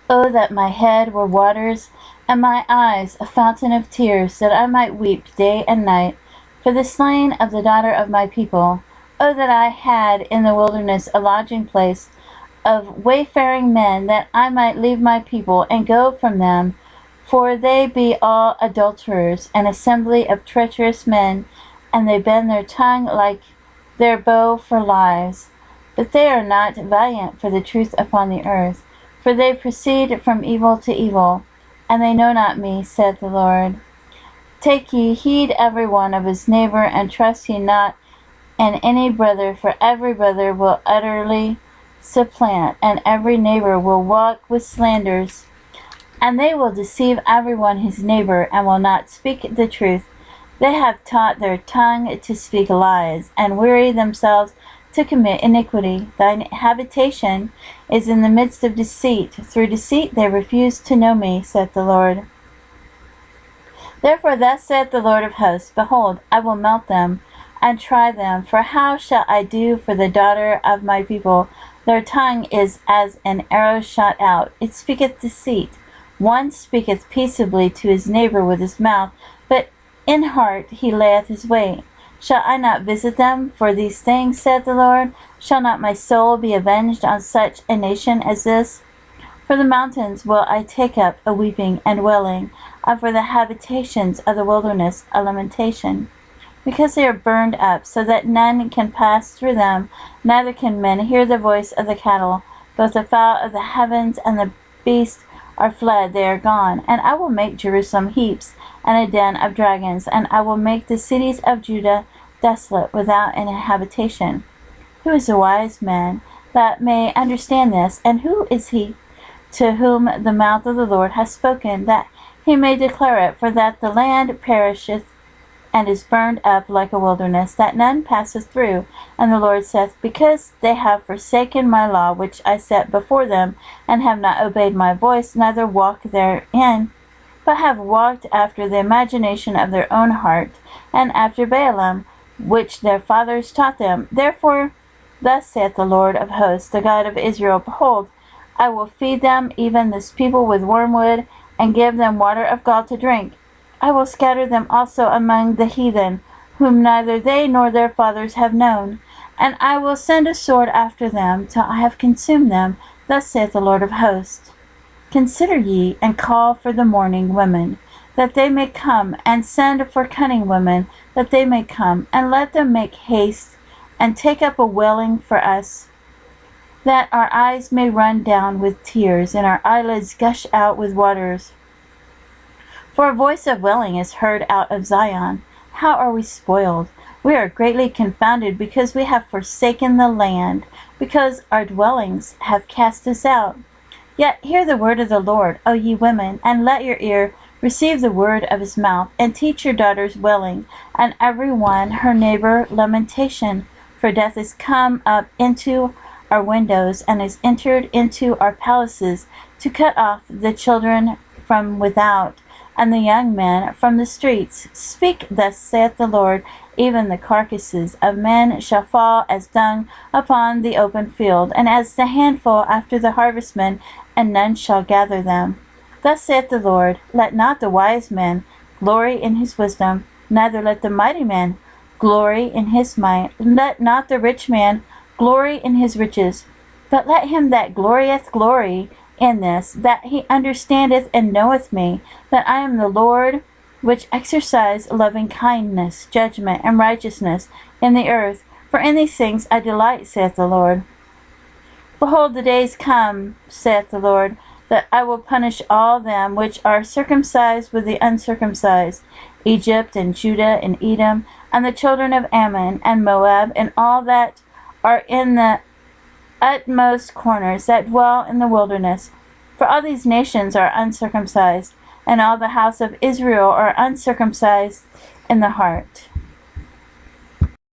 Oh, that my head were waters, and my eyes a fountain of tears, that I might weep day and night for the slain of the daughter of my people. Oh, that I had in the wilderness a lodging place of wayfaring men, that I might leave my people and go from them. For they be all adulterers, an assembly of treacherous men, and they bend their tongue like their bow for lies. But they are not valiant for the truth upon the earth. For they proceed from evil to evil, and they know not me, saith the Lord. Take ye heed every one of his neighbor, and trust ye not in any brother, for every brother will utterly supplant, and every neighbor will walk with slanders. And they will deceive every one his neighbor, and will not speak the truth. They have taught their tongue to speak lies, and weary themselves to commit iniquity. Thine habitation is in the midst of deceit. Through deceit they refuse to know me, saith the Lord. Therefore thus saith the Lord of hosts, Behold, I will melt them, and try them. For how shall I do for the daughter of my people? Their tongue is as an arrow shot out. It speaketh deceit. One speaketh peaceably to his neighbor with his mouth, but in heart he layeth his way. Shall I not visit them for these things, saith the Lord? Shall not my soul be avenged on such a nation as this? For the mountains will I take up a weeping and wailing, and for the habitations of the wilderness a lamentation. Because they are burned up, so that none can pass through them, neither can men hear the voice of the cattle. Both the fowl of the heavens and the beast are fled, they are gone. And I will make Jerusalem heaps, and a den of dragons, and I will make the cities of Judah desolate, without an habitation. Who is a wise man that may understand this? And who is he to whom the mouth of the Lord has spoken, that he may declare it? For that the land perisheth, and is burned up like a wilderness, that none passeth through. And the Lord saith, Because they have forsaken my law which I set before them, and have not obeyed my voice, neither walk therein, but have walked after the imagination of their own heart, and after Baalim, which their fathers taught them. Therefore thus saith the Lord of hosts, the God of Israel, Behold, I will feed them, even this people, with wormwood, and give them water of gall to drink. I will scatter them also among the heathen, whom neither they nor their fathers have known. And I will send a sword after them, till I have consumed them. Thus saith the Lord of hosts. Consider ye, and call for the mourning women, that they may come, and send for cunning women, that they may come, and let them make haste, and take up a wailing for us, that our eyes may run down with tears, and our eyelids gush out with waters. For a voice of wailing is heard out of Zion. How are we spoiled? We are greatly confounded, because we have forsaken the land, because our dwellings have cast us out. Yet hear the word of the Lord, O ye women, and let your ear receive the word of his mouth, and teach your daughters wailing, and every one her neighbor lamentation. For death is come up into our windows, and is entered into our palaces, to cut off the children from without, and the young men from the streets. Speak, thus saith the Lord, even the carcasses of men shall fall as dung upon the open field, and as the handful after the harvestmen, and none shall gather them. Thus saith the Lord, let not the wise man glory in his wisdom, neither let the mighty man glory in his might. Let not the rich man glory in his riches, but let him that glorieth glory in this, that he understandeth and knoweth me, that I am the Lord, which exercise loving kindness, judgment, and righteousness in the earth. For in these things I delight, saith the Lord. Behold, the days come, saith the Lord, that I will punish all them which are circumcised with the uncircumcised, Egypt and Judah and Edom, and the children of Ammon and Moab, and all that are in the utmost corners, that dwell in the wilderness. For all these nations are uncircumcised, and all the house of Israel are uncircumcised in the heart.